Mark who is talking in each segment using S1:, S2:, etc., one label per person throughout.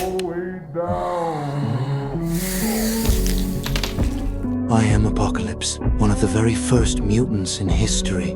S1: way down.
S2: I am Apocalypse, one of the very first mutants in history.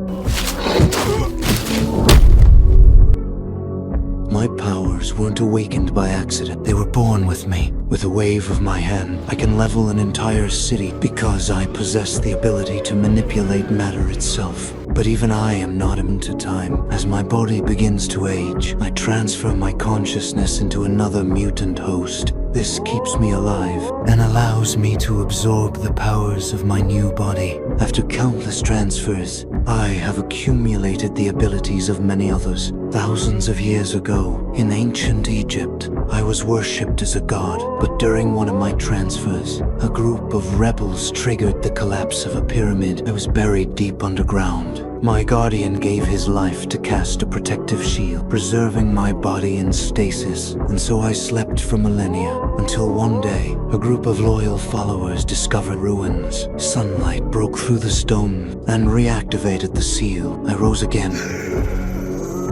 S2: My powers weren't awakened by accident. They were born with me. With a wave of my hand, I can level an entire city because I possess the ability to manipulate matter itself. But even I am not immune to time. As my body begins to age, I transfer my consciousness into another mutant host. This keeps me alive and allows me to absorb the powers of my new body. After countless transfers, I have accumulated the abilities of many others. Thousands of years ago, in ancient Egypt, I was worshipped as a god, but during one of my transfers, a group of rebels triggered the collapse of a pyramid. I was buried deep underground. My guardian gave his life to cast a protective shield, preserving my body in stasis, and so I slept for millennia, until one day, a group of loyal followers discovered ruins. Sunlight broke through the stone and reactivated the seal. I rose again.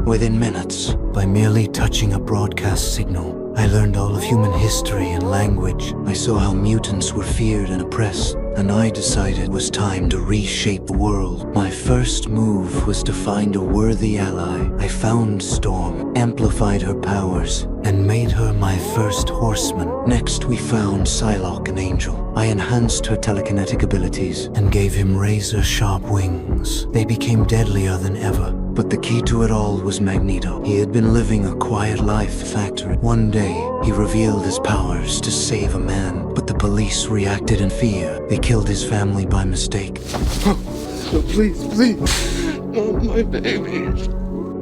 S2: Within minutes, by merely touching a broadcast signal, I learned all of human history and language. I saw how mutants were feared and oppressed, and I decided it was time to reshape the world. My first move was to find a worthy ally. I found Storm, amplified her powers, and made her my first horseman. Next, we found Psylocke, an angel. I enhanced her telekinetic abilities and gave him razor-sharp wings. They became deadlier than ever. But the key to it all was Magneto. He had been living a quiet life factory. One day, he revealed his powers to save a man, but the police reacted in fear. They killed his family by mistake.
S3: Please, not my babies.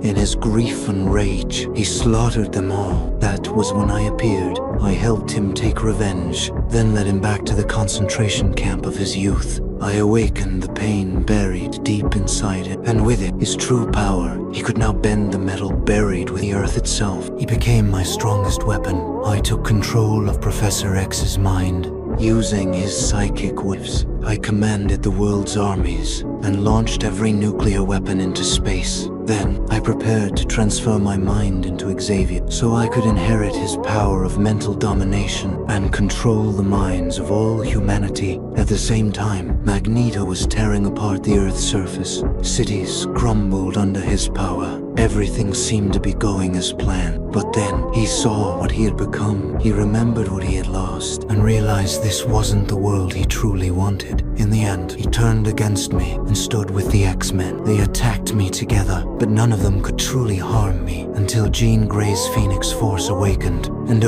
S2: In his grief and rage, he slaughtered them all. That was when I appeared. I helped him take revenge, then led him back to the concentration camp of his youth. I awakened the pain buried deep inside him, and with it, his true power. He could now bend the metal buried with the earth itself. He became my strongest weapon. I took control of Professor X's mind. Using his psychic whiffs, I commanded the world's armies and launched every nuclear weapon into space. Then, I prepared to transfer my mind into Xavier so I could inherit his power of mental domination and control the minds of all humanity. At the same time, Magneto was tearing apart the Earth's surface. Cities crumbled under his power. Everything seemed to be going as planned. But then, he saw what he had become. He remembered what he had lost and realized this wasn't the world he truly wanted. In the end, he turned against me and stood with the X-Men. They attacked me together, but none of them could truly harm me until Jean Grey's Phoenix Force awakened and